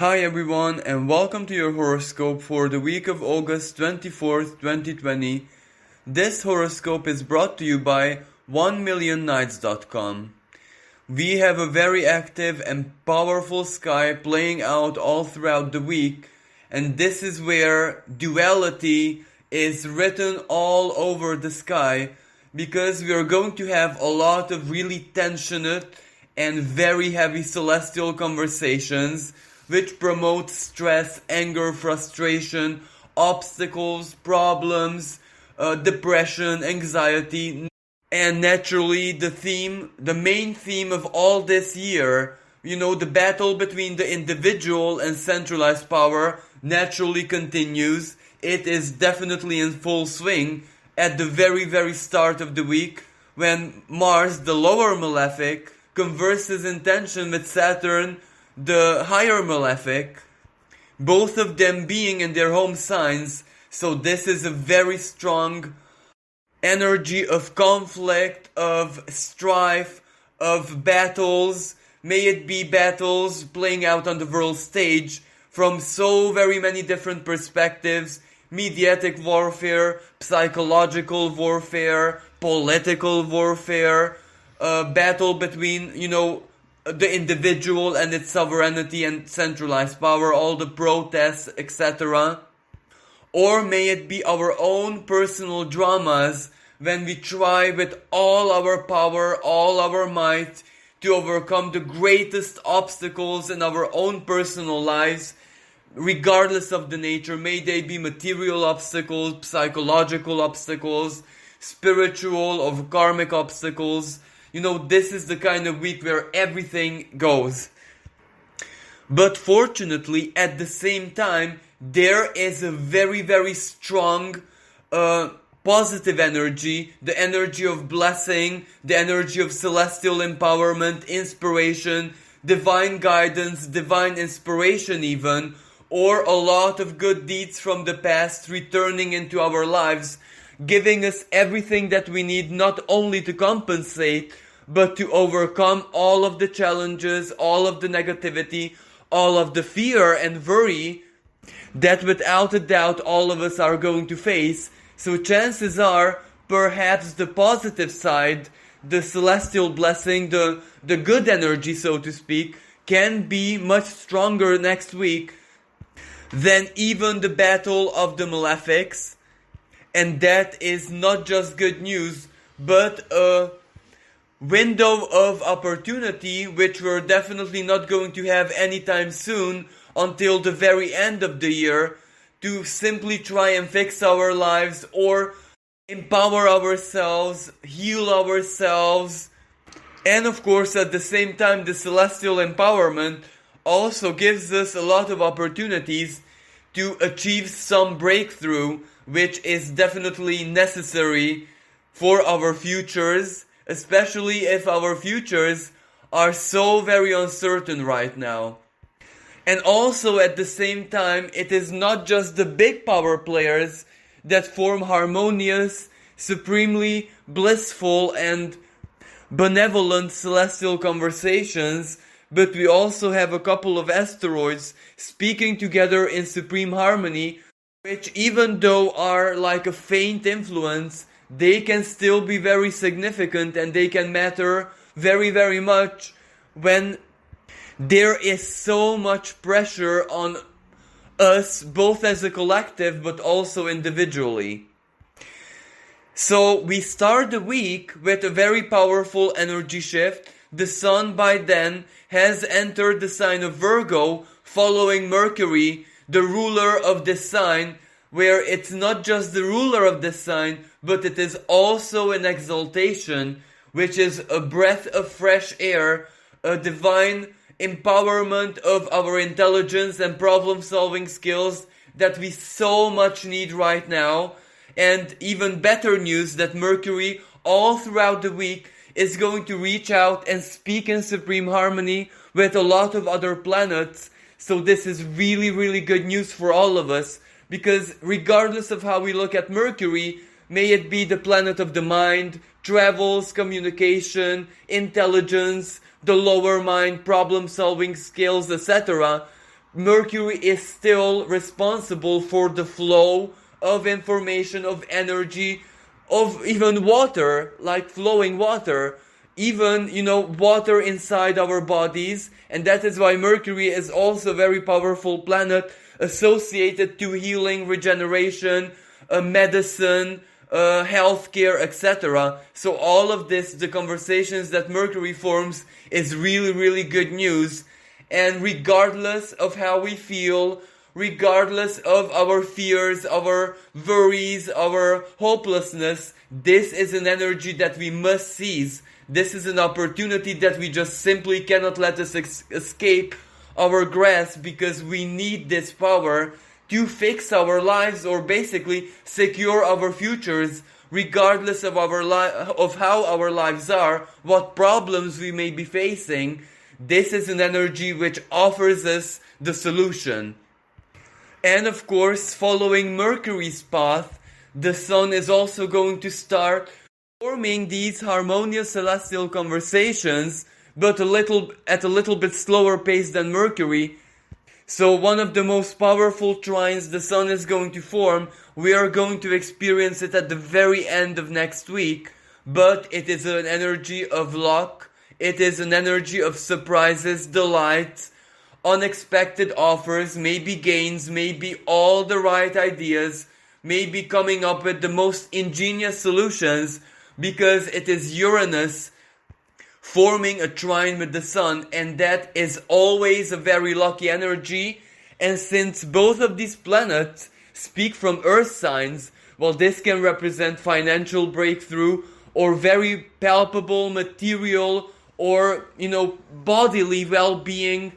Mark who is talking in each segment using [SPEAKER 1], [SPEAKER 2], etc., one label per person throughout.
[SPEAKER 1] Hi everyone and welcome to your horoscope for the week of August 24th, 2020. This horoscope is brought to you by 1millionnights.com. We have a very active and powerful sky playing out all throughout the week, and this is where duality is written all over the sky, because we are going to have a lot of really tensionate and very heavy celestial conversations which promote stress, anger, frustration, obstacles, problems, depression, anxiety. And naturally, the main theme of all this year, the battle between the individual and centralized power naturally continues. It is definitely in full swing at the very, very start of the week, when Mars, the lower malefic, converses in tension with Saturn, the higher malefic, both of them being in their home signs. So this is a very strong energy of conflict, of strife, of battles. May it be battles playing out on the world stage from so very many different perspectives: mediatic warfare, psychological warfare, political warfare, battle between, the individual and its sovereignty and centralized power, all the protests, etc. Or may it be our own personal dramas when we try with all our power, all our might to overcome the greatest obstacles in our own personal lives, regardless of the nature. May they be material obstacles, psychological obstacles, spiritual or karmic obstacles. This is the kind of week where everything goes. But fortunately, at the same time, there is a very, very strong positive energy, the energy of blessing, the energy of celestial empowerment, inspiration, divine guidance, divine inspiration even, or a lot of good deeds from the past returning into our lives, giving us everything that we need, not only to compensate, but to overcome all of the challenges, all of the negativity, all of the fear and worry that without a doubt all of us are going to face. So chances are, perhaps the positive side, the celestial blessing, the good energy, so to speak, can be much stronger next week than even the battle of the malefics. And that is not just good news, but a window of opportunity which we're definitely not going to have anytime soon until the very end of the year, to simply try and fix our lives or empower ourselves, heal ourselves. And of course, at the same time, the celestial empowerment also gives us a lot of opportunities to achieve some breakthrough, which is definitely necessary for our futures, especially if our futures are so very uncertain right now. And also at the same time, it is not just the big power players that form harmonious, supremely blissful and benevolent celestial conversations, but we also have a couple of asteroids speaking together in supreme harmony, which, even though are like a faint influence, they can still be very significant and they can matter very, very much when there is so much pressure on us, both as a collective but also individually. So we start the week with a very powerful energy shift. The sun by then has entered the sign of Virgo, following Mercury, the ruler of this sign, where it's not just the ruler of this sign, but it is also an exaltation, which is a breath of fresh air, a divine empowerment of our intelligence and problem-solving skills that we so much need right now. And even better news that Mercury, all throughout the week, is going to reach out and speak in supreme harmony with a lot of other planets. So this is really, really good news for all of us, because regardless of how we look at Mercury, may it be the planet of the mind, travels, communication, intelligence, the lower mind, problem-solving skills, etc., Mercury is still responsible for the flow of information, of energy, of even water, like flowing water, even, water inside our bodies. And that is why Mercury is also a very powerful planet associated to healing, regeneration, medicine, healthcare, etc. So all of this, the conversations that Mercury forms, is really, really good news. And regardless of how we feel, regardless of our fears, our worries, our hopelessness, this is an energy that we must seize. This is an opportunity that we just simply cannot let us escape our grasp, because we need this power to fix our lives, or basically secure our futures, regardless of of how our lives are, what problems we may be facing. This is an energy which offers us the solution. And of course, following Mercury's path, the Sun is also going to start forming these harmonious celestial conversations, but at a little bit slower pace than Mercury. So one of the most powerful trines the Sun is going to form, we are going to experience it at the very end of next week, but it is an energy of luck. It is an energy of surprises, delights, unexpected offers, maybe gains, maybe all the right ideas, maybe coming up with the most ingenious solutions, because it is Uranus forming a trine with the Sun, and that is always a very lucky energy. And since both of these planets speak from earth signs, well, this can represent financial breakthrough, or very palpable material, or, bodily well-being,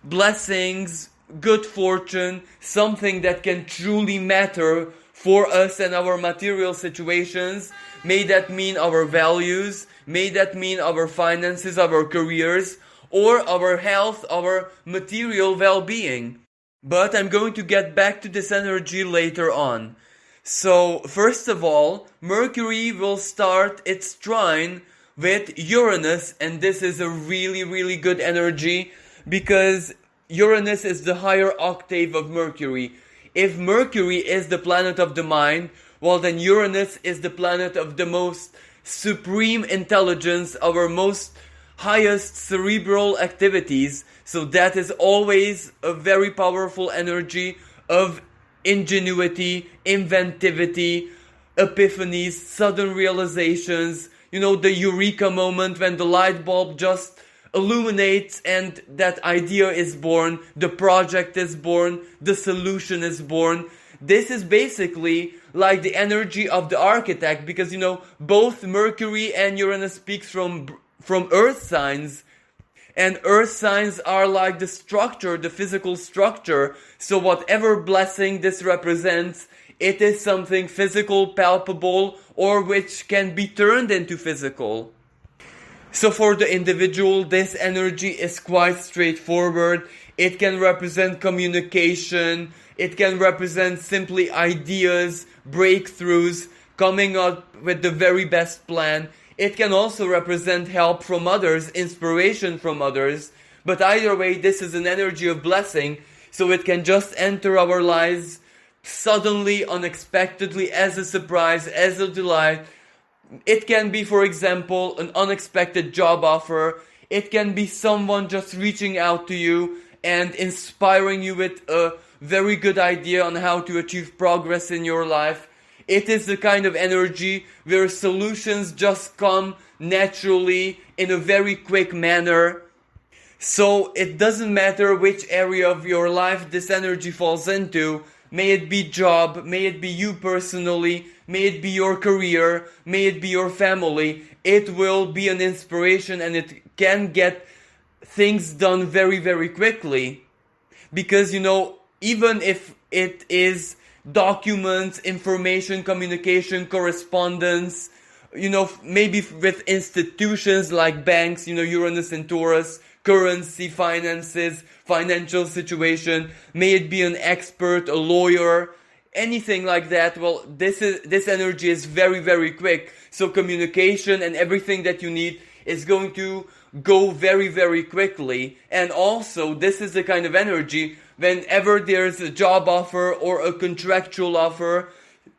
[SPEAKER 1] blessings, good fortune, something that can truly matter for us and our material situations. May that mean our values, may that mean our finances, our careers, or our health, our material well-being. But I'm going to get back to this energy later on. So, first of all, Mercury will start its trine with Uranus, and this is a really, really good energy, because Uranus is the higher octave of Mercury. If Mercury is the planet of the mind, well, then Uranus is the planet of the most supreme intelligence, our most highest cerebral activities. So that is always a very powerful energy of ingenuity, inventivity, epiphanies, sudden realizations, the eureka moment when the light bulb just illuminates and that idea is born, the project is born, the solution is born. This is basically like the energy of the architect, because both Mercury and Uranus speaks from earth signs, and earth signs are like the structure, the physical structure. So whatever blessing this represents, it is something physical, palpable, or which can be turned into physical. So for the individual, this energy is quite straightforward. It can represent communication. It can represent simply ideas, breakthroughs, coming up with the very best plan. It can also represent help from others, inspiration from others. But either way, this is an energy of blessing. So it can just enter our lives suddenly, unexpectedly, as a surprise, as a delight. It can be, for example, an unexpected job offer. It can be someone just reaching out to you and inspiring you with a very good idea on how to achieve progress in your life. It is the kind of energy where solutions just come naturally in a very quick manner. So it doesn't matter which area of your life this energy falls into. May it be job, may it be you personally, may it be your career, may it be your family. It will be an inspiration, and it can get things done very, very quickly. Because, even if it is documents, information, communication, correspondence, maybe with institutions like banks, Uranus and Taurus, currency, finances, financial situation, may it be an expert, a lawyer, anything like that. Well, this energy is very, very quick. So communication and everything that you need, is going to go very, very quickly. And also, this is the kind of energy whenever there's a job offer or a contractual offer,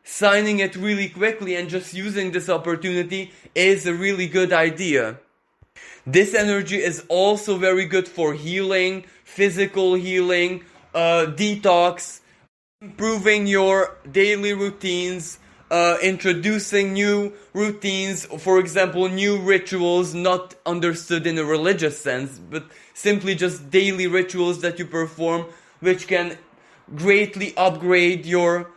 [SPEAKER 1] signing it really quickly and just using this opportunity is a really good idea. This energy is also very good for healing, physical healing, detox, improving your daily routines, introducing new routines, for example, new rituals, not understood in a religious sense, but simply just daily rituals that you perform, which can greatly upgrade your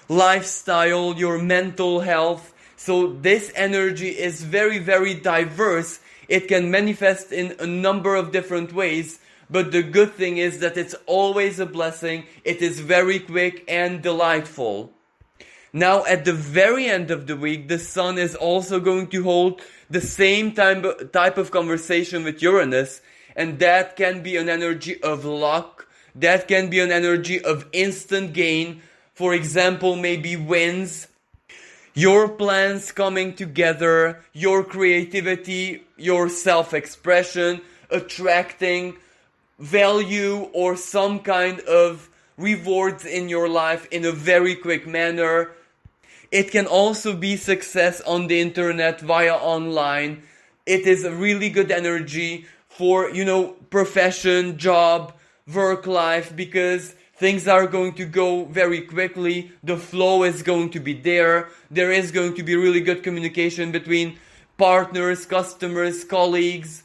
[SPEAKER 1] lifestyle, your mental health. So this energy is very, very diverse. It can manifest in a number of different ways, but the good thing is that it's always a blessing. It is very quick and delightful. Now, at the very end of the week, the Sun is also going to hold the same type of conversation with Uranus, and that can be an energy of luck. That can be an energy of instant gain. For example, maybe wins, your plans coming together, your creativity, your self-expression, attracting value or some kind of rewards in your life in a very quick manner. It can also be success on the internet via online. It is a really good energy for, profession, job, work life, because things are going to go very quickly. The flow is going to be there. There is going to be really good communication between partners, customers, colleagues,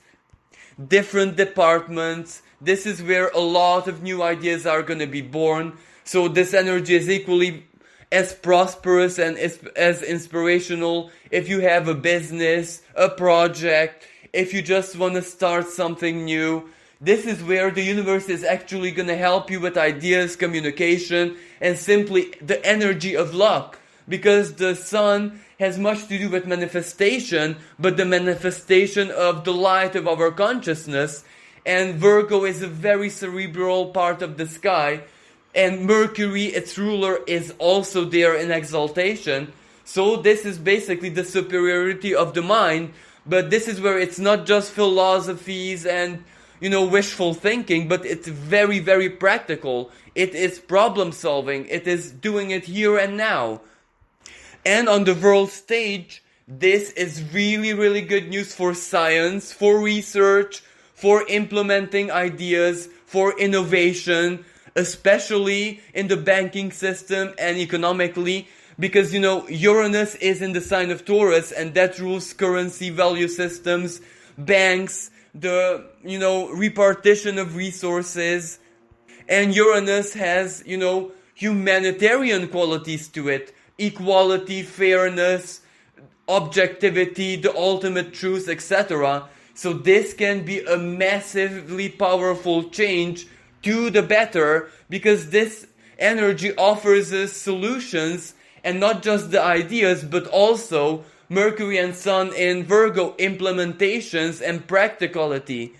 [SPEAKER 1] different departments. This is where a lot of new ideas are going to be born. So this energy is equally as prosperous and as inspirational if you have a business, a project, if you just want to start something new. This is where the universe is actually going to help you with ideas, communication, and simply the energy of luck. Because the Sun has much to do with manifestation, but the manifestation of the light of our consciousness. And Virgo is a very cerebral part of the sky. And Mercury, its ruler, is also there in exaltation. So this is basically the superiority of the mind. But this is where it's not just philosophies and wishful thinking, but it's very, very practical. It is problem solving. It is doing it here and now. And on the world stage, this is really, really good news for science, for research, for implementing ideas, for innovation, especially in the banking system and economically, because, Uranus is in the sign of Taurus, and that rules currency, value systems, banks, the, repartition of resources. And Uranus has, humanitarian qualities to it. Equality, fairness, objectivity, the ultimate truth, etc. So this can be a massively powerful change to the better, because this energy offers us solutions, and not just the ideas, but also Mercury and Sun in Virgo, implementations and practicality.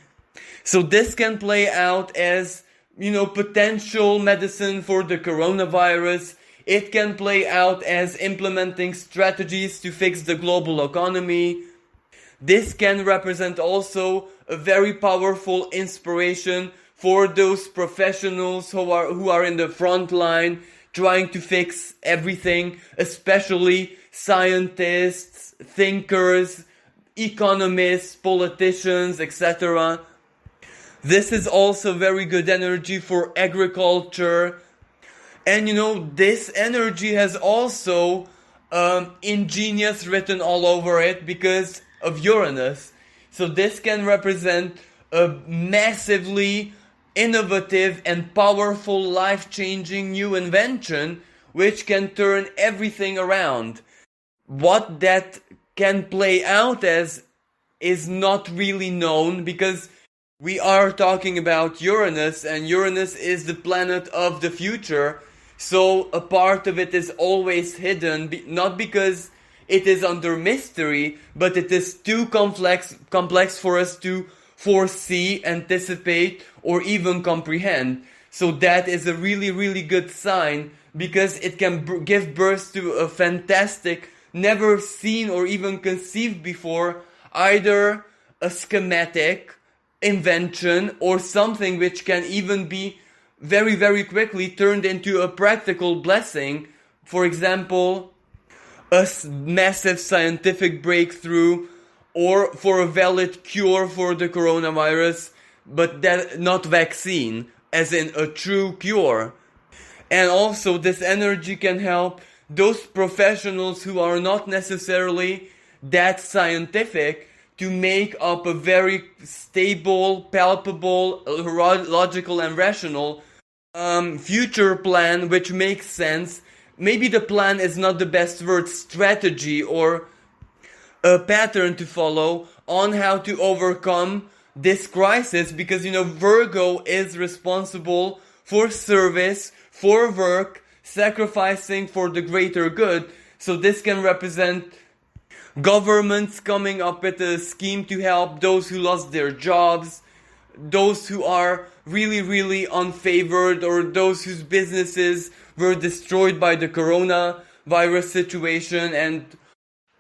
[SPEAKER 1] So this can play out as, potential medicine for the coronavirus. It can play out as implementing strategies to fix the global economy. This can represent also a very powerful inspiration for those professionals who are in the front line trying to fix everything, especially scientists, thinkers, economists, politicians, etc. This is also very good energy for agriculture. And this energy has also ingenious written all over it because of Uranus. So this can represent a massively innovative and powerful, life-changing new invention which can turn everything around. What that can play out as is not really known, because we are talking about Uranus, and Uranus is the planet of the future. So a part of it is always hidden, not because it is under mystery, but it is too complex for us to foresee, anticipate, or even comprehend. So that is a really, really good sign, because it can give birth to a fantastic, never seen or even conceived before, either a schematic invention or something which can even be very, very quickly turned into a practical blessing. For example, a massive scientific breakthrough, or for a valid cure for the coronavirus, but that not vaccine, as in a true cure. And also this energy can help those professionals who are not necessarily that scientific to make up a very stable, palpable, logical and rational future plan which makes sense. Maybe the plan is not the best word, strategy or a pattern to follow on how to overcome this crisis, because Virgo is responsible for service, for work, sacrificing for the greater good. So this can represent governments coming up with a scheme to help those who lost their jobs, those who are really, really unfavored, or those whose businesses were destroyed by the coronavirus situation and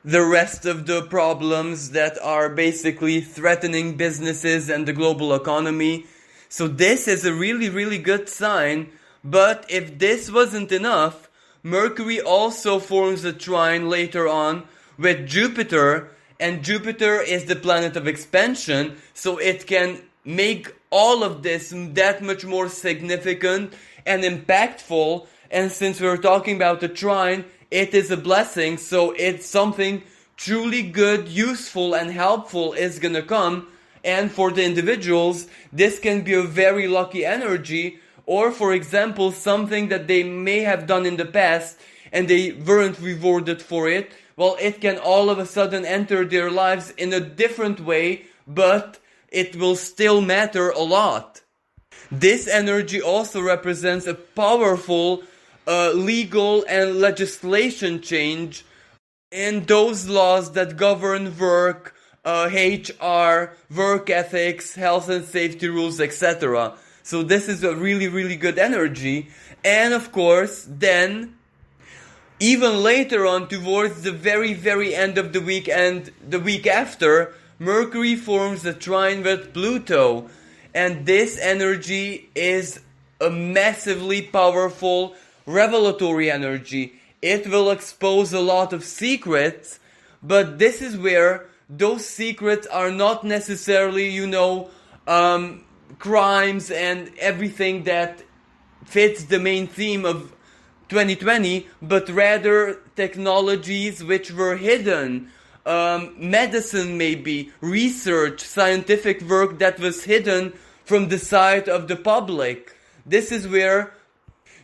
[SPEAKER 1] the rest of the problems that are basically threatening businesses and the global economy. So this is a really, really good sign. But if this wasn't enough, Mercury also forms a trine later on with Jupiter, and Jupiter is the planet of expansion, so it can make all of this that much more significant and impactful. And since we're talking about a trine, it is a blessing, so it's something truly good, useful and helpful is gonna come. And for the individuals, this can be a very lucky energy, or for example, something that they may have done in the past and they weren't rewarded for it. Well, it can all of a sudden enter their lives in a different way, but it will still matter a lot. This energy also represents a powerful legal and legislation change in those laws that govern work, HR, work ethics, health and safety rules, etc. So this is a really, really good energy. And of course, then, even later on, towards the very, very end of the week and the week after, Mercury forms a trine with Pluto. And this energy is a massively powerful revelatory energy. It will expose a lot of secrets, but this is where those secrets are not necessarily, crimes and everything that fits the main theme of 2020, but rather technologies which were hidden, medicine maybe, research, scientific work that was hidden from the sight of the public. This is where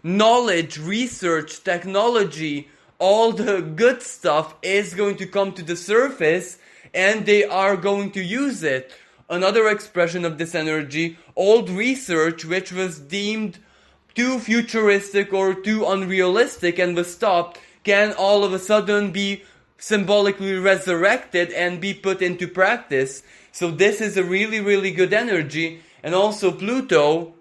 [SPEAKER 1] knowledge, research, technology, all the good stuff is going to come to the surface, and they are going to use it. Another expression of this energy, old research which was deemed too futuristic or too unrealistic and was stopped, can all of a sudden be symbolically resurrected and be put into practice. So this is a really, really good energy. And also Pluto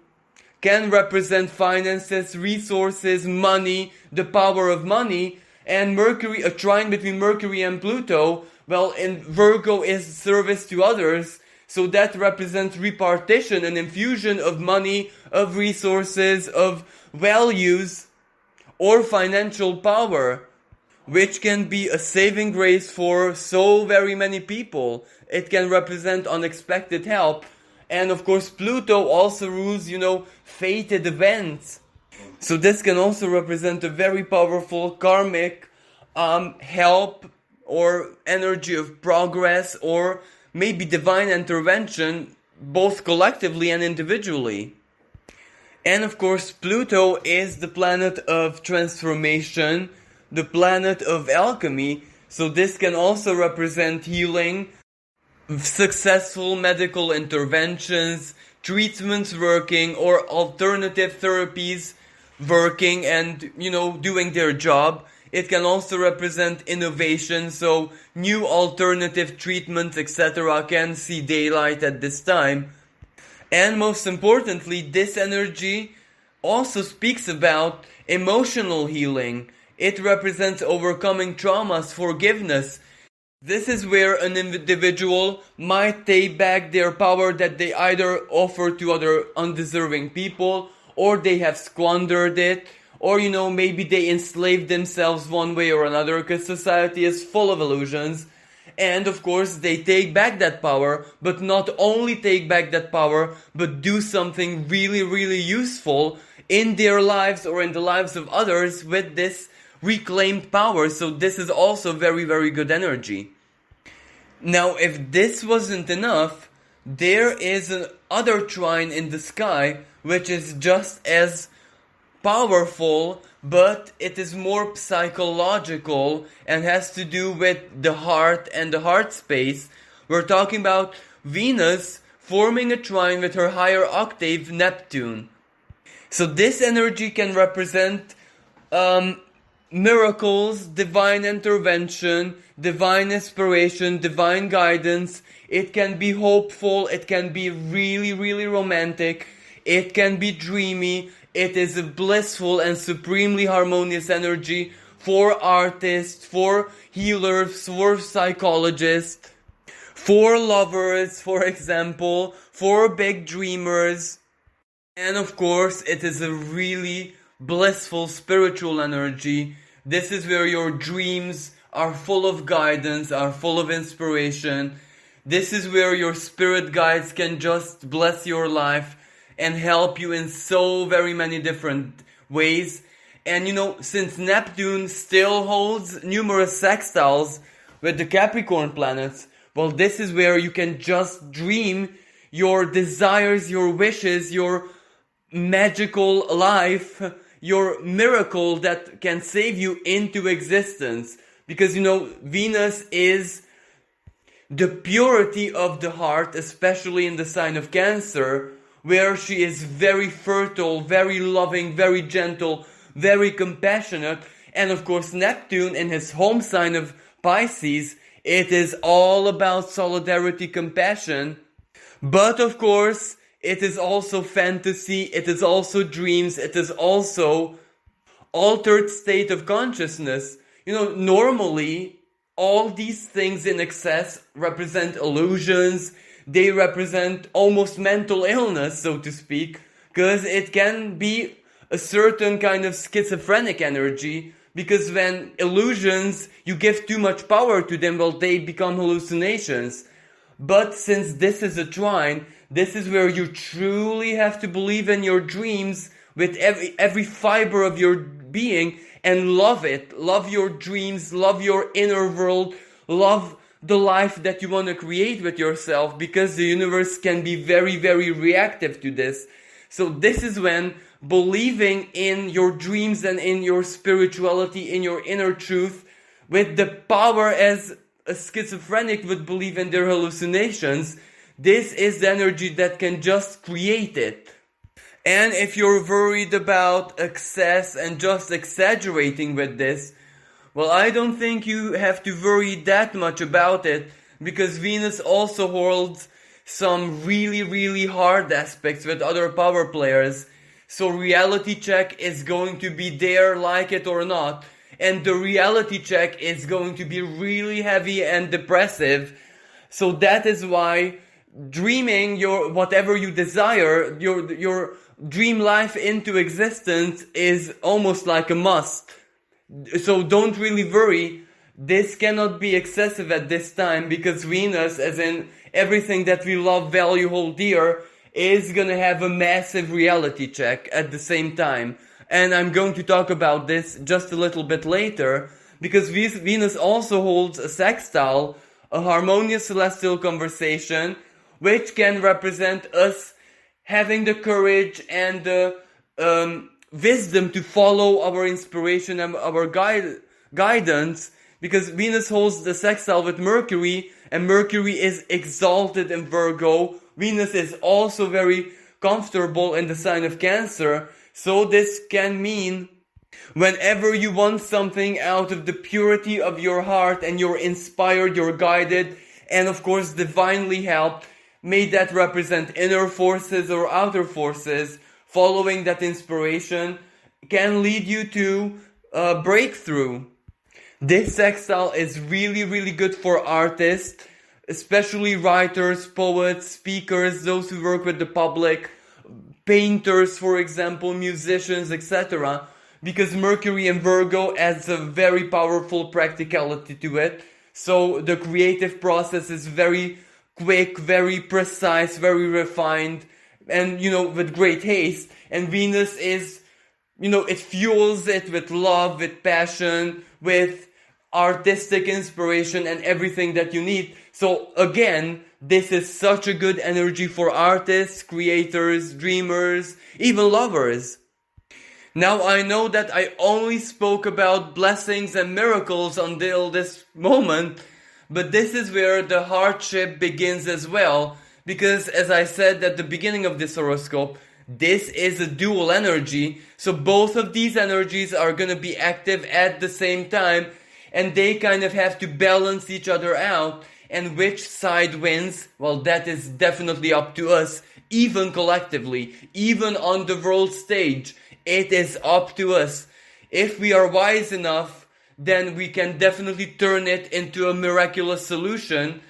[SPEAKER 1] can represent finances, resources, money, the power of money. And Mercury, a trine between Mercury and Pluto, well, in Virgo is service to others. So that represents repartition, an infusion of money, of resources, of values, or financial power, which can be a saving grace for so very many people. It can represent unexpected help. And of course, Pluto also rules, fated events. So this can also represent a very powerful karmic help or energy of progress, or maybe divine intervention, both collectively and individually. And of course, Pluto is the planet of transformation, the planet of alchemy. So this can also represent healing, successful medical interventions, treatments working, or alternative therapies working and, doing their job. It can also represent innovation, so new alternative treatments, etc. can see daylight at this time. And most importantly, this energy also speaks about emotional healing. It represents overcoming traumas, forgiveness. This is where an individual might take back their power that they either offer to other undeserving people, or they have squandered it, or maybe they enslaved themselves one way or another, because society is full of illusions. And of course, they take back that power, but not only take back that power, but do something really, really useful in their lives or in the lives of others with this reclaimed power. So this is also very, very good energy. Now, if this wasn't enough, there is another trine in the sky which is just as powerful, but it is more psychological and has to do with the heart and the heart space. We're talking about Venus forming a trine with her higher octave Neptune. So this energy can represent miracles, divine intervention, divine inspiration, divine guidance. It can be hopeful, it can be really, really romantic, it can be dreamy. It is a blissful and supremely harmonious energy for artists, for healers, for psychologists, for lovers, for example, for big dreamers. And of course, it is a really blissful spiritual energy. This is where your dreams are full of guidance, are full of inspiration. This is where your spirit guides can just bless your life and help you in so very many different ways. And since Neptune still holds numerous sextiles with the Capricorn planets, well, this is where you can just dream your desires, your wishes, your magical life, your miracle that can save you into existence. Because Venus is the purity of the heart, especially in the sign of Cancer, where she is very fertile, very loving, very gentle, very compassionate. And of course, Neptune in his home sign of Pisces, it is all about solidarity, compassion. But of course, it is also fantasy, it is also dreams, it is also altered state of consciousness. Normally, all these things in excess represent illusions. They represent almost mental illness, so to speak, because it can be a certain kind of schizophrenic energy, because when illusions, you give too much power to them, well, they become hallucinations. But since this is a trine, this is where you truly have to believe in your dreams with every fiber of your being and love it. Love your dreams, love your inner world, love the life that you want to create with yourself, because the universe can be very, very reactive to this. So this is when believing in your dreams and in your spirituality, in your inner truth, with the power as a schizophrenic would believe in their hallucinations, this is the energy that can just create it. And if you're worried about excess and just exaggerating with this, well, I don't think you have to worry that much about it, because Venus also holds some really, really hard aspects with other power players. So reality check is going to be there, like it or not. And the reality check is going to be really heavy and depressive. So that is why dreaming your whatever you desire, your dream life into existence is almost like a must. So don't really worry. This cannot be excessive at this time, because Venus, as in everything that we love, value, hold dear, is gonna have a massive reality check at the same time. And I'm going to talk about this just a little bit later, because Venus also holds a sextile, a harmonious celestial conversation, which can represent us having the courage and the wisdom to follow our inspiration and our guidance, because Venus holds the sextile with Mercury, and Mercury is exalted in Virgo. Venus is also very comfortable in the sign of Cancer, so this can mean whenever you want something out of the purity of your heart and you're inspired, you're guided, and of course divinely helped, may that represent inner forces or outer forces, following that inspiration can lead you to a breakthrough. This sextile is really, really good for artists, especially writers, poets, speakers, those who work with the public, painters, for example, musicians, etc. Because Mercury in Virgo adds a very powerful practicality to it. So the creative process is very quick, very precise, very refined, and with great haste. And Venus is, it fuels it with love, with passion, with artistic inspiration and everything that you need. So again, this is such a good energy for artists, creators, dreamers, even lovers. Now I know that I only spoke about blessings and miracles until this moment, but this is where the hardship begins as well, because as I said at the beginning of this horoscope, this is a dual energy, so both of these energies are going to be active at the same time, and they kind of have to balance each other out. And which side wins? Well, that is definitely up to us, even collectively, even on the world stage. It is up to us. If we are wise enough, then we can definitely turn it into a miraculous solution.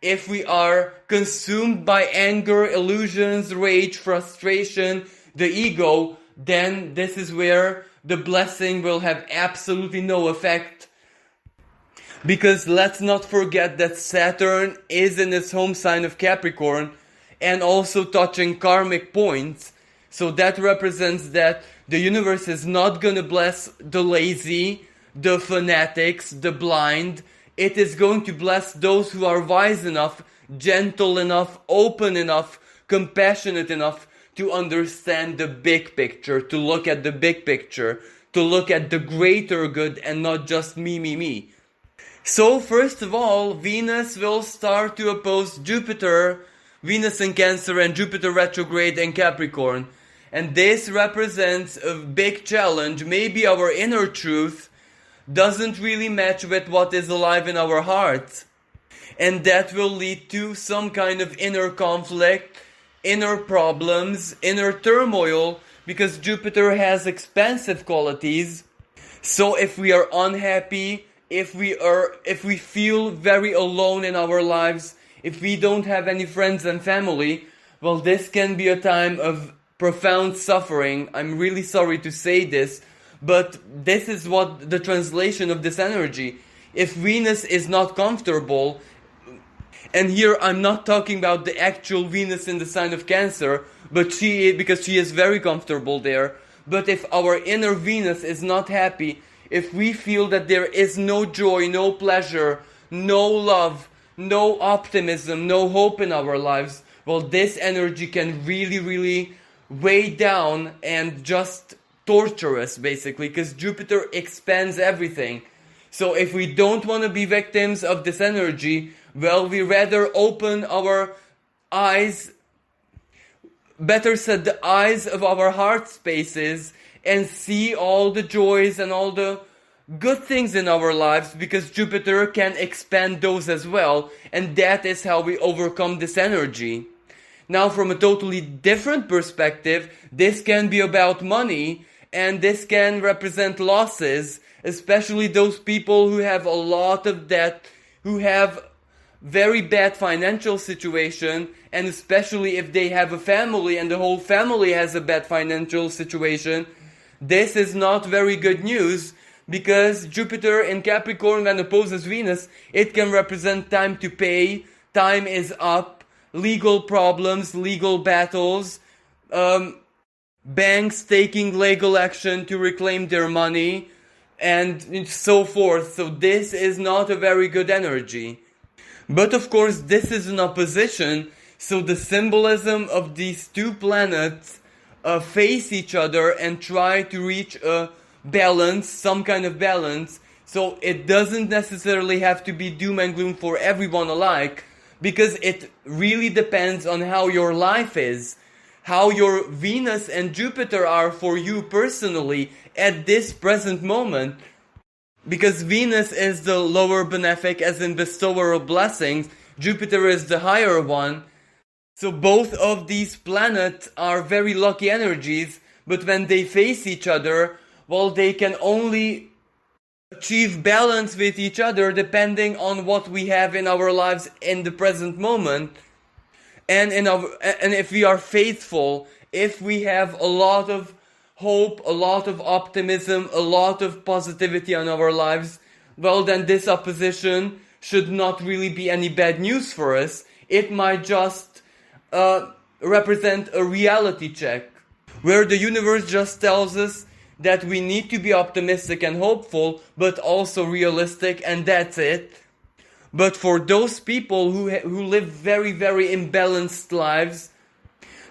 [SPEAKER 1] If we are consumed by anger, illusions, rage, frustration, the ego, then this is where the blessing will have absolutely no effect. Because let's not forget that Saturn is in its home sign of Capricorn and also touching karmic points. So that represents that the universe is not going to bless the lazy, the fanatics, the blind. It is going to bless those who are wise enough, gentle enough, open enough, compassionate enough to understand the big picture, to look at the big picture, to look at the greater good and not just me, me, me. So first of all, Venus will start to oppose Jupiter, Venus in Cancer and Jupiter retrograde in Capricorn. And this represents a big challenge. Maybe our inner truth doesn't really match with what is alive in our hearts. And that will lead to some kind of inner conflict, inner problems, inner turmoil, because Jupiter has expansive qualities. So if we are unhappy, if we feel very alone in our lives, if we don't have any friends and family, well, this can be a time of profound suffering. I'm really sorry to say this, but this is what the translation of this energy. If Venus is not comfortable, and here I'm not talking about the actual Venus in the sign of Cancer, but because she is very comfortable there. But if our inner Venus is not happy, if we feel that there is no joy, no pleasure, no love, no optimism, no hope in our lives, well, this energy can really, really weigh down and just torture us, basically, because Jupiter expands everything. So if we don't want to be victims of this energy, well, we rather open our eyes, better said, the eyes of our heart spaces, and see all the joys and all the good things in our lives, because Jupiter can expand those as well, and that is how we overcome this energy. Now, from a totally different perspective, this can be about money, and this can represent losses, especially those people who have a lot of debt, who have very bad financial situation, and especially if they have a family and the whole family has a bad financial situation. This is not very good news, because Jupiter in Capricorn, when opposes Venus, it can represent time to pay, time is up, legal problems, legal battles, banks taking legal action to reclaim their money, and so forth. So this is not a very good energy. But of course, this is an opposition, so the symbolism of these two planets face each other and try to reach a balance, some kind of balance. So it doesn't necessarily have to be doom and gloom for everyone alike, because it really depends on how your life is, how your Venus and Jupiter are for you personally at this present moment. Because Venus is the lower benefic, as in bestower of blessings, Jupiter is the higher one. So both of these planets are very lucky energies, but when they face each other, well, they can only achieve balance with each other depending on what we have in our lives in the present moment. And if we are faithful, if we have a lot of hope, a lot of optimism, a lot of positivity in our lives, well, then this opposition should not really be any bad news for us. It might just represent a reality check, where the universe just tells us that we need to be optimistic and hopeful, but also realistic, and that's it. But for those people who live very, very imbalanced lives,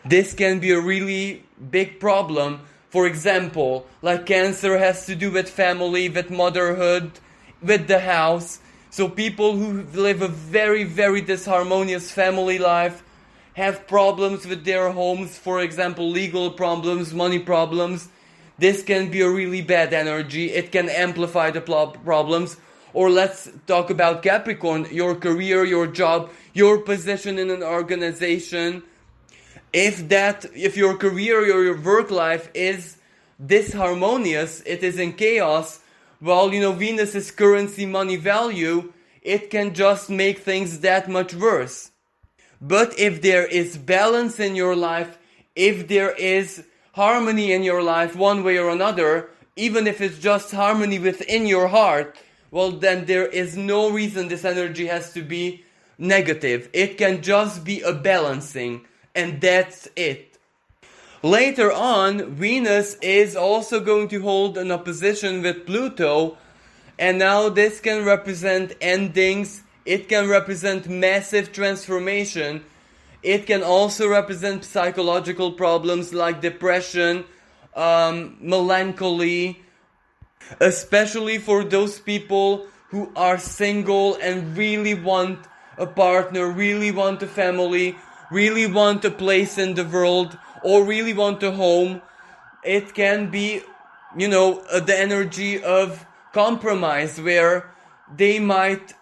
[SPEAKER 1] this can be a really big problem. For example, like Cancer has to do with family, with motherhood, with the house. So people who live a very, very disharmonious family life have problems with their homes, for example, legal problems, money problems. This can be a really bad energy. It can amplify the problems. Or let's talk about Capricorn, your career, your job, your position in an organization. If your career or your work life is disharmonious, it is in chaos, well, Venus is currency, money, value, it can just make things that much worse. But if there is balance in your life, if there is harmony in your life one way or another, even if it's just harmony within your heart, well, then there is no reason this energy has to be negative. It can just be a balancing, and that's it. Later on, Venus is also going to hold an opposition with Pluto, and now this can represent endings, it can represent massive transformation, it can also represent psychological problems like depression, melancholy, especially for those people who are single and really want a partner, really want a family, really want a place in the world, or really want a home. It can be, the energy of compromise, where they might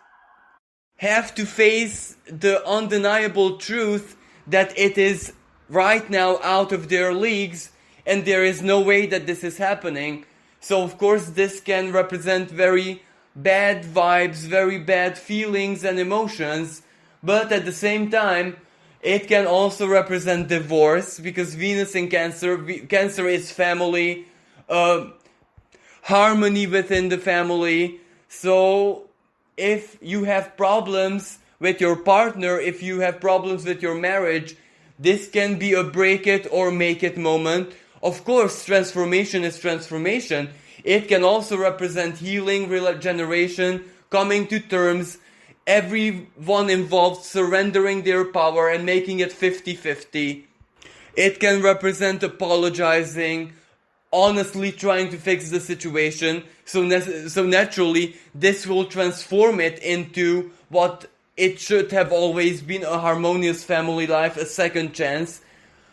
[SPEAKER 1] have to face the undeniable truth that it is right now out of their leagues and there is no way that this is happening. So of course this can represent very bad vibes, very bad feelings and emotions, but at the same time it can also represent divorce, because Venus in Cancer is family, harmony within the family. So if you have problems with your partner, if you have problems with your marriage, this can be a break it or make it moment. Of course, transformation is transformation. It can also represent healing, regeneration, coming to terms, everyone involved surrendering their power and making it 50-50. It can represent apologizing, honestly trying to fix the situation. So naturally, this will transform it into what it should have always been, a harmonious family life, a second chance.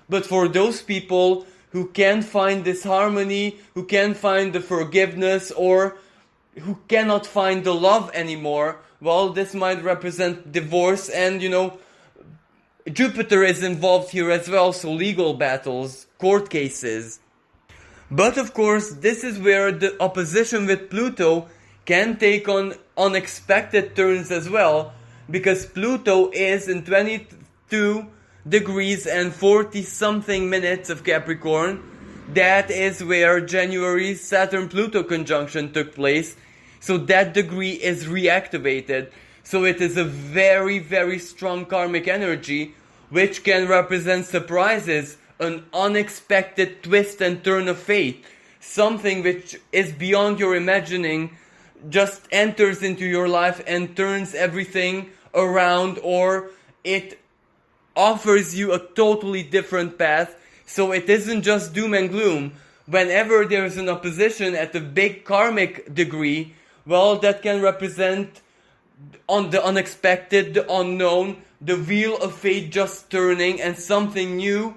[SPEAKER 1] But for those people who can't find this harmony, who can't find the forgiveness, or who cannot find the love anymore, well, this might represent divorce, and Jupiter is involved here as well, so legal battles, court cases. But of course, this is where the opposition with Pluto can take on unexpected turns as well, because Pluto is in 22 degrees and 40 something minutes of Capricorn. That is where January's Saturn-Pluto conjunction took place. So that degree is reactivated. So it is a very, very strong karmic energy, which can represent surprises, an unexpected twist and turn of fate. Something which is beyond your imagining just enters into your life and turns everything around, or it offers you a totally different path. So it isn't just doom and gloom. Whenever there's an opposition at a big karmic degree, well, that can represent on the unexpected, the unknown, the wheel of fate just turning, and something new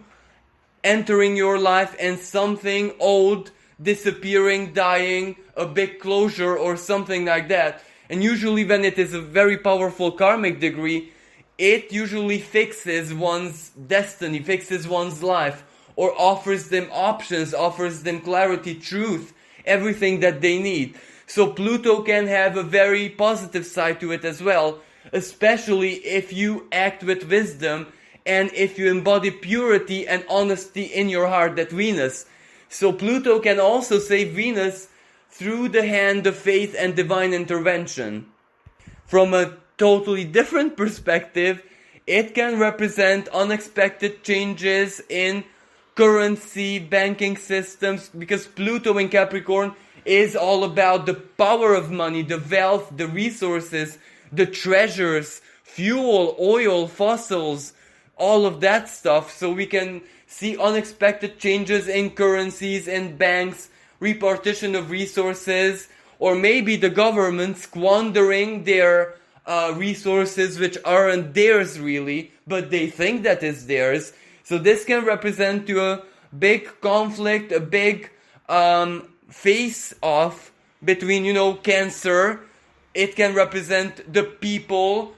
[SPEAKER 1] entering your life, and something old disappearing, dying, a big closure or something like that. And usually when it is a very powerful karmic degree, it usually fixes one's destiny, fixes one's life, or offers them options, offers them clarity, truth, everything that they need. So Pluto can have a very positive side to it as well, especially if you act with wisdom and if you embody purity and honesty in your heart, that Venus. So Pluto can also save Venus through the hand of faith and divine intervention. From a totally different perspective, it can represent unexpected changes in currency, banking systems, because Pluto in Capricorn is all about the power of money, the wealth, the resources, the treasures, fuel, oil, fossils, all of that stuff. So we can see unexpected changes in currencies, in banks, repartition of resources, or maybe the government squandering their resources which aren't theirs really, but they think that is theirs. So this can represent to a big conflict, a big face-off between, Cancer. It can represent the people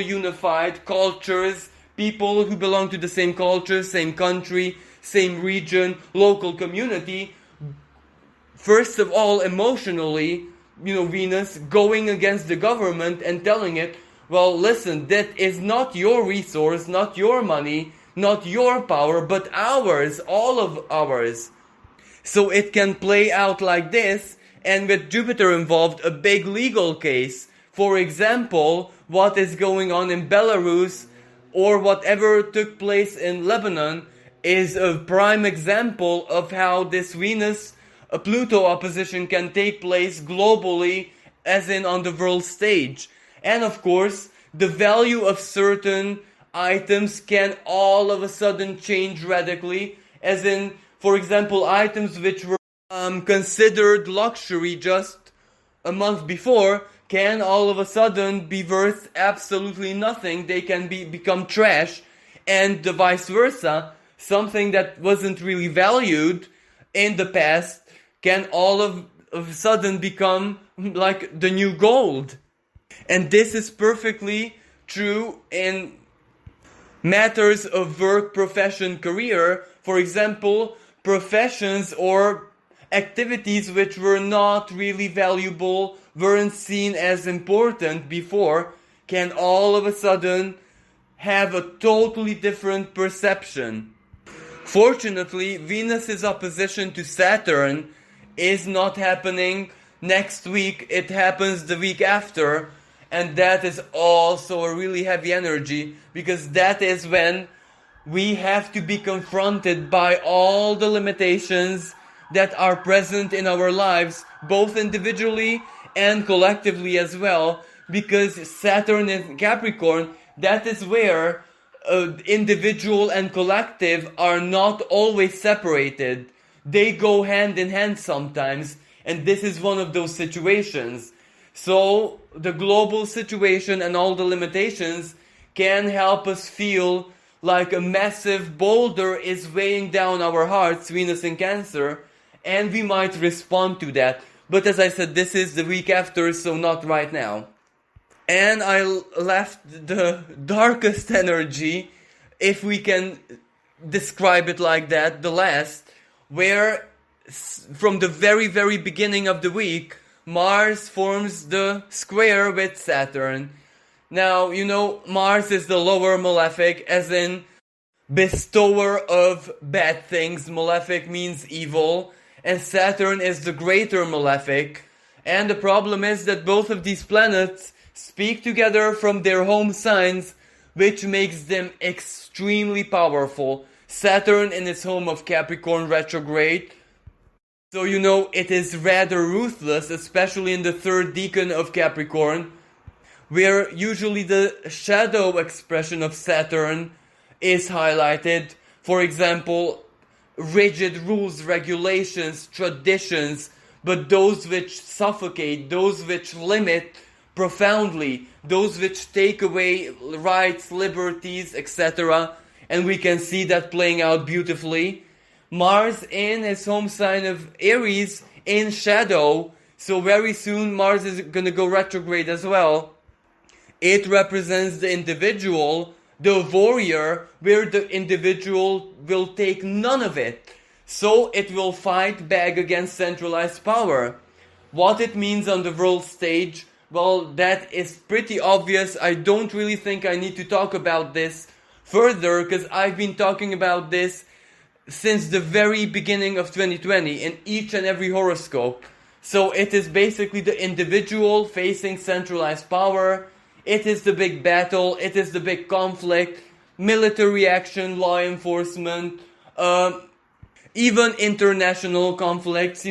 [SPEAKER 1] unified, cultures, people who belong to the same culture, same country, same region, local community. First of all, emotionally, Venus going against the government and telling it, well, listen, that is not your resource, not your money, not your power, but ours, all of ours. So it can play out like this, and with Jupiter involved, a big legal case. For example, what is going on in Belarus or whatever took place in Lebanon is a prime example of how this Venus-Pluto opposition can take place globally, as in on the world stage. And of course, the value of certain items can all of a sudden change radically, as in, for example, items which were considered luxury just a month before can all of a sudden be worth absolutely nothing. They can become trash, and the vice versa. Something that wasn't really valued in the past can all of a sudden become like the new gold. And this is perfectly true in matters of work, profession, career. For example, professions or activities which were not really valuable, weren't seen as important before, can all of a sudden have a totally different perception. Fortunately, Venus's opposition to Saturn is not happening next week, it happens the week after, and that is also a really heavy energy, because that is when we have to be confronted by all the limitations that are present in our lives, both individually and collectively as well, because Saturn in Capricorn, that is where individual and collective are not always separated. They go hand in hand sometimes, and this is one of those situations. So the global situation and all the limitations can help us feel like a massive boulder is weighing down our hearts, Venus in Cancer, and we might respond to that. But as I said, this is the week after, so not right now. And I left the darkest energy, if we can describe it like that, the last, where from the very, very beginning of the week, Mars forms the square with Saturn. Now, Mars is the lower malefic, as in bestower of bad things. Malefic means evil. And Saturn is the greater malefic. And the problem is that both of these planets speak together from their home signs, which makes them extremely powerful. Saturn in its home of Capricorn retrograde. So it is rather ruthless, especially in the third decan of Capricorn, where usually the shadow expression of Saturn is highlighted. For example, rigid rules, regulations, traditions, but those which suffocate, those which limit profoundly, those which take away rights, liberties, etc. And we can see that playing out beautifully. Mars in his home sign of Aries in shadow, so very soon Mars is going to go retrograde as well. It represents the individual, the warrior, where the individual will take none of it. So it will fight back against centralized power. What it means on the world stage, well, that is pretty obvious. I don't really think I need to talk about this further, because I've been talking about this since the very beginning of 2020 in each and every horoscope. So it is basically the individual facing centralized power. It is the big battle. It is the big conflict. Military action, law enforcement, even international conflicts.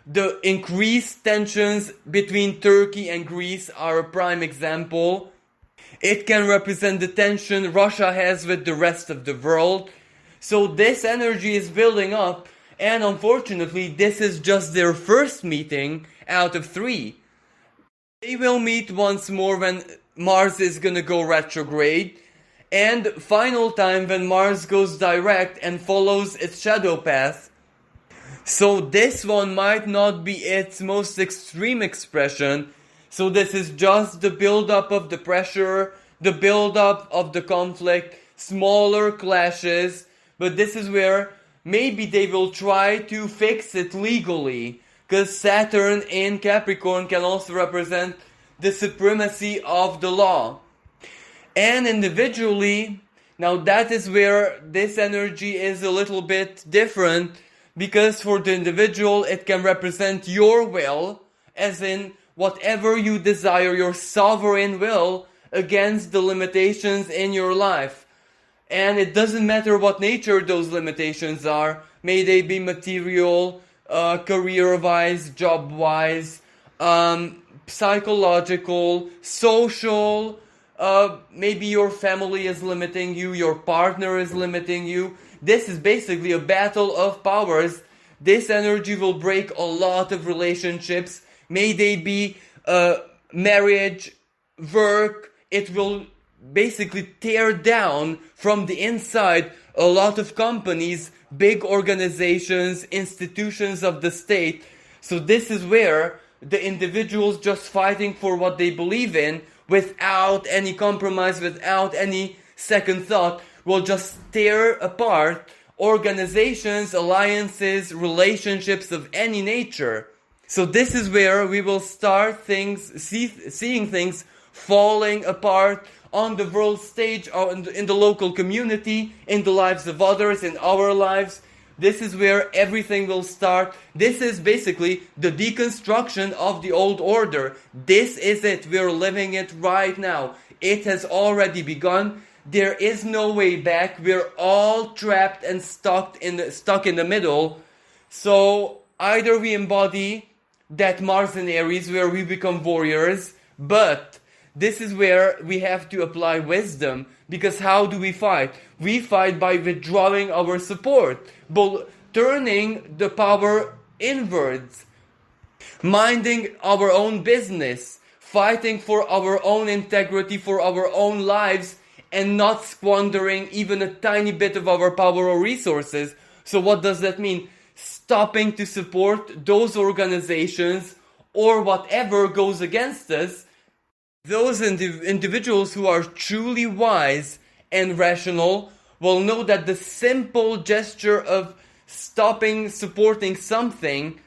[SPEAKER 1] The increased tensions between Turkey and Greece are a prime example. It can represent the tension Russia has with the rest of the world. So this energy is building up, and unfortunately this is just their first meeting out of 3. They will meet once more when Mars is gonna go retrograde, and final time when Mars goes direct and follows its shadow path. So this one might not be its most extreme expression. So this is just the build-up of the pressure, the build-up of the conflict, smaller clashes. But this is where maybe they will try to fix it legally. Because Saturn in Capricorn can also represent the supremacy of the law. And individually, now that is where this energy is a little bit different. Because for the individual, it can represent your will, as in whatever you desire, your sovereign will, against the limitations in your life. And it doesn't matter what nature those limitations are. May they be material, career-wise, job-wise, psychological, social. Maybe your family is limiting you, your partner is limiting you. This is basically a battle of powers. This energy will break a lot of relationships. May they be marriage, work. It will basically tear down from the inside a lot of companies, big organizations, institutions of the state. So this is where the individuals just fighting for what they believe in without any compromise, without any second thought, will just tear apart organizations, alliances, relationships of any nature. So this is where we will start seeing things falling apart on the world stage, or in the local community, in the lives of others, in our lives. This is where everything will start. This is basically the deconstruction of the old order. This is it. We're living it right now. It has already begun. There is no way back. We're all trapped and stuck in the middle. So either we embody that Mars in Aries where we become warriors, but this is where we have to apply wisdom, because how do we fight? We fight by withdrawing our support, but turning the power inwards, minding our own business, fighting for our own integrity, for our own lives, and not squandering even a tiny bit of our power or resources. So what does that mean? Stopping to support those organizations or whatever goes against us. Those individuals who are truly wise and rational will know that the simple gesture of stopping supporting something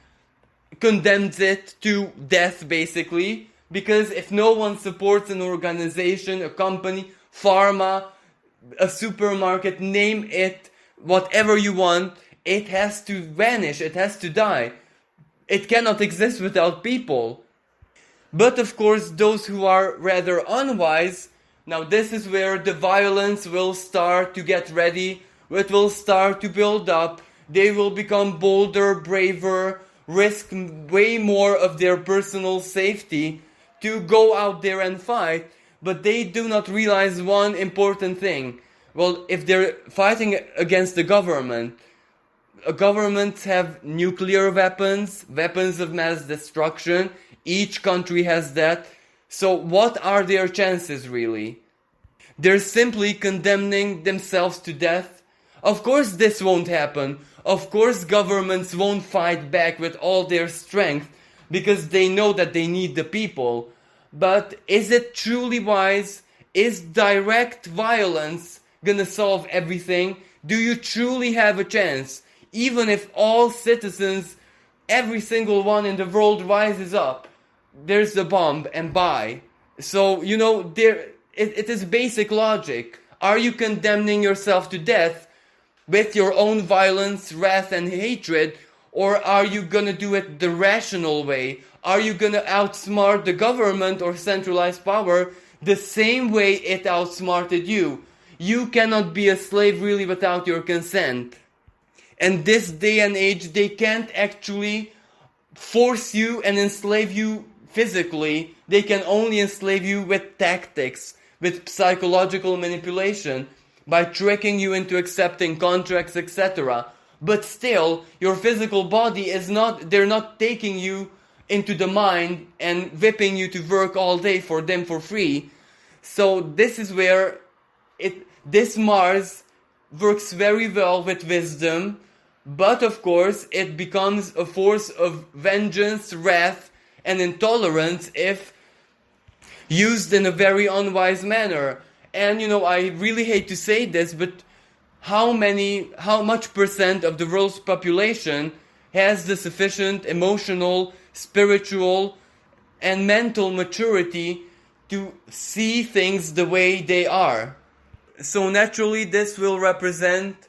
[SPEAKER 1] condemns it to death, basically. Because if no one supports an organization, a company, pharma, a supermarket, name it, whatever you want, it has to vanish, it has to die. It cannot exist without people. But of course, those who are rather unwise, now this is where the violence will start to get ready, it will start to build up, they will become bolder, braver, risk way more of their personal safety to go out there and fight, but they do not realize one important thing. Well, if they're fighting against the government, governments have nuclear weapons, weapons of mass destruction. Each country has that. So what are their chances really? They're simply condemning themselves to death. Of course this won't happen. Of course governments won't fight back with all their strength because they know that they need the people. But is it truly wise? Is direct violence gonna solve everything? Do you truly have a chance? Even if all citizens every single one in the world rises up. There's the bomb and bye. So, it is basic logic. Are you condemning yourself to death with your own violence, wrath, and hatred? Or are you gonna do it the rational way? Are you gonna outsmart the government or centralized power the same way it outsmarted you? You cannot be a slave really without your consent. And this day and age, they can't actually force you and enslave you physically. They can only enslave you with tactics, with psychological manipulation, by tricking you into accepting contracts, etc. But still, your physical body they're not taking you into the mind and whipping you to work all day for them for free. So this is where this Mars works very well with wisdom, but of course it becomes a force of vengeance, wrath, and intolerance if used in a very unwise manner. And I really hate to say this, but how much percent of the world's population has the sufficient emotional, spiritual, and mental maturity to see things the way they are? So naturally this will represent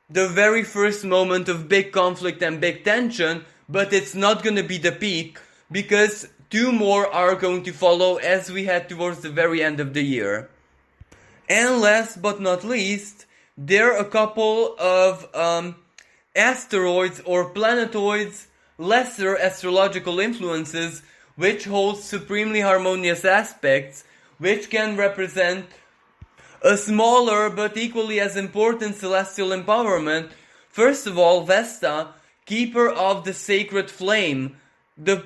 [SPEAKER 1] the very first moment of big conflict and big tension, but it's not going to be the peak, because 2 more are going to follow as we head towards the very end of the year. And last but not least, there are a couple of asteroids or planetoids, lesser astrological influences, which hold supremely harmonious aspects, which can represent a smaller but equally as important celestial empowerment. First of all, Vesta, keeper of the sacred flame, the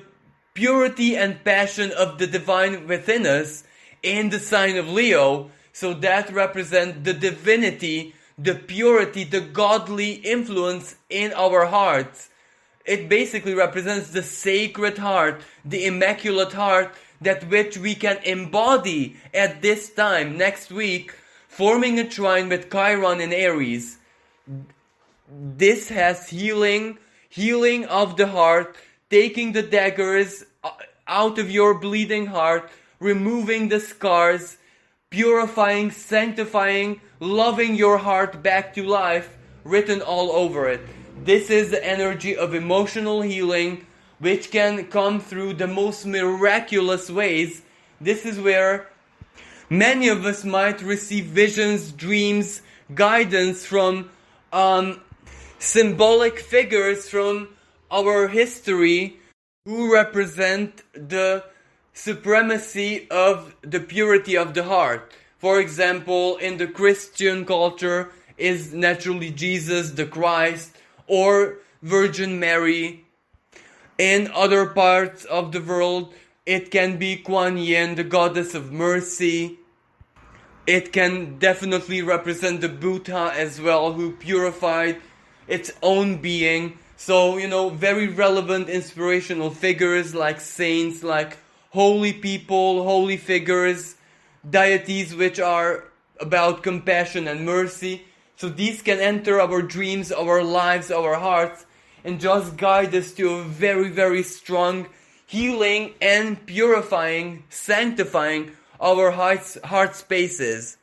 [SPEAKER 1] purity and passion of the divine within us, in the sign of Leo. So that represents the divinity, the purity, the godly influence in our hearts. It basically represents the sacred heart, the immaculate heart, that which we can embody at this time, next week, forming a trine with Chiron in Aries. This has healing of the heart, taking the daggers out of your bleeding heart, removing the scars, purifying, sanctifying, loving your heart back to life, written all over it. This is the energy of emotional healing, which can come through the most miraculous ways. This is where many of us might receive visions, dreams, guidance from symbolic figures from our history who represent the supremacy of the purity of the heart. For example, in the Christian culture is naturally Jesus, the Christ, or Virgin Mary. In other parts of the world, it can be Kuan Yin, the goddess of mercy. It can definitely represent the Buddha as well, who purified its own being. So, very relevant inspirational figures like saints, like holy people, holy figures, deities which are about compassion and mercy. So these can enter our dreams, our lives, our hearts, and just guide us to a very, very strong healing and purifying, sanctifying our heart spaces.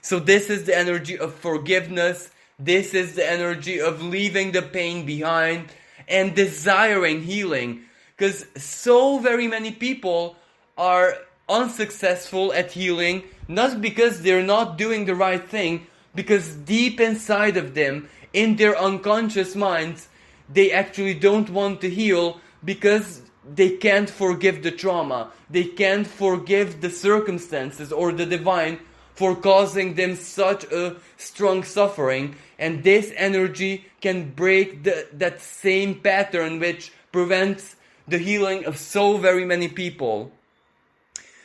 [SPEAKER 1] So this is the energy of forgiveness. This is the energy of leaving the pain behind and desiring healing. Because so very many people are unsuccessful at healing, not because they're not doing the right thing, because deep inside of them, in their unconscious minds, they actually don't want to heal because they can't forgive the trauma. They can't forgive the circumstances or the divine for causing them such a strong suffering. And this energy can break that same pattern which prevents the healing of so very many people.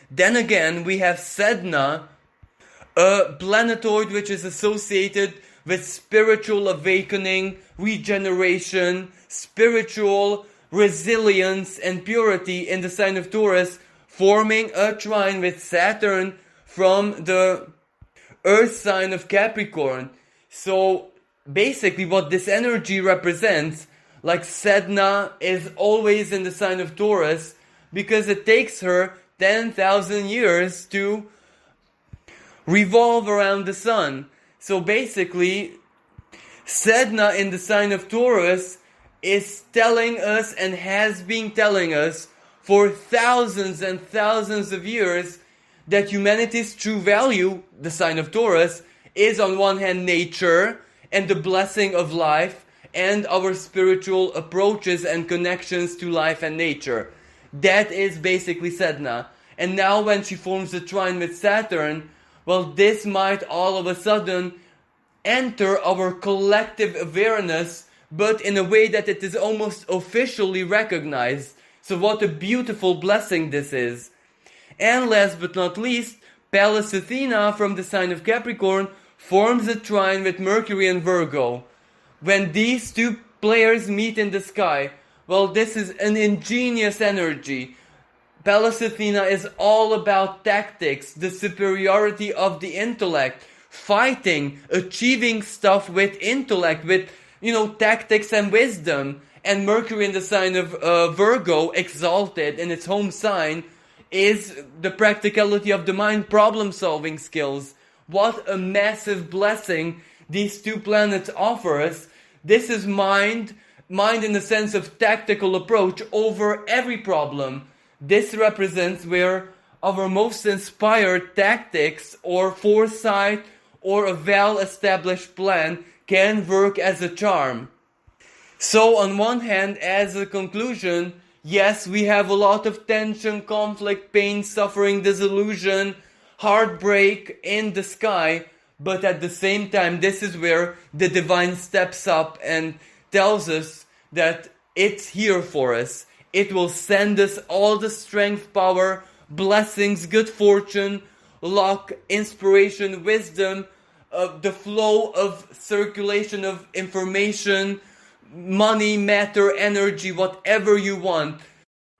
[SPEAKER 1] Then again, we have Sedna, a planetoid which is associated with spiritual awakening, regeneration, spiritual resilience and purity in the sign of Taurus, forming a trine with Saturn from the earth sign of Capricorn. So basically what this energy represents, like Sedna is always in the sign of Taurus, because it takes her 10,000 years to revolve around the sun. So basically, Sedna in the sign of Taurus is telling us and has been telling us for thousands and thousands of years that humanity's true value, the sign of Taurus, is on one hand nature and the blessing of life and our spiritual approaches and connections to life and nature. That is basically Sedna. And now when she forms a trine with Saturn, well, this might all of a sudden enter our collective awareness, but in a way that it is almost officially recognized. So what a beautiful blessing this is. And last but not least, Pallas Athena from the sign of Capricorn forms a trine with Mercury and Virgo. When these two players meet in the sky, well, this is an ingenious energy. Pallas Athena is all about tactics, the superiority of the intellect, fighting, achieving stuff with intellect, with, tactics and wisdom. And Mercury in the sign of Virgo, exalted in its home sign, is the practicality of the mind, problem-solving skills. What a massive blessing these two planets offer us. This is mind in the sense of tactical approach over every problem. This represents where our most inspired tactics or foresight or a well-established plan can work as a charm. So on one hand, as a conclusion, yes, we have a lot of tension, conflict, pain, suffering, disillusion, heartbreak in the sky, but at the same time, this is where the divine steps up and tells us that it's here for us. It will send us all the strength, power, blessings, good fortune, luck, inspiration, wisdom, the flow of circulation of information, money, matter, energy, whatever you want.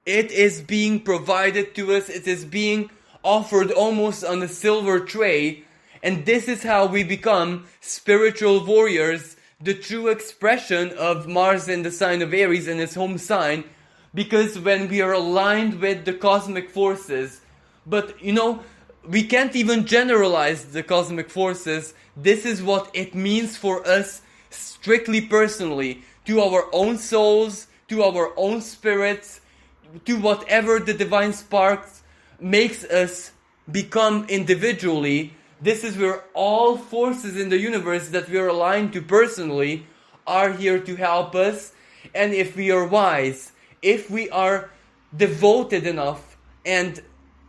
[SPEAKER 1] It is being provided to us. It is being offered almost on a silver tray. And this is how we become spiritual warriors, the true expression of Mars in the sign of Aries in his home sign. Because when we are aligned with the cosmic forces, but we can't even generalize the cosmic forces. This is what it means for us strictly personally, to our own souls, to our own spirits, to whatever the divine sparks makes us become individually. This is where all forces in the universe that we are aligned to personally are here to help us. And if we are wise, if we are devoted enough and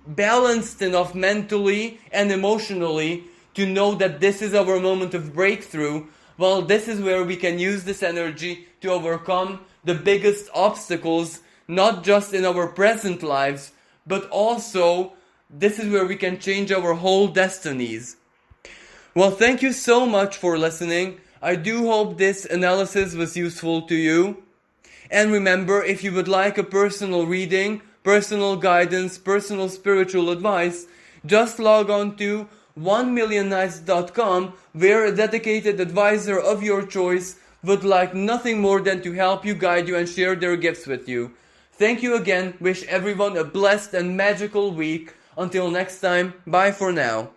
[SPEAKER 1] balanced enough mentally and emotionally to know that this is our moment of breakthrough, well, this is where we can use this energy to overcome the biggest obstacles, not just in our present lives, but also this is where we can change our whole destinies. Well, thank you so much for listening. I do hope this analysis was useful to you. And remember, if you would like a personal reading, personal guidance, personal spiritual advice, just log on to 1millionnights.com, where a dedicated advisor of your choice would like nothing more than to help you, guide you, and share their gifts with you. Thank you again. Wish everyone a blessed and magical week. Until next time, bye for now.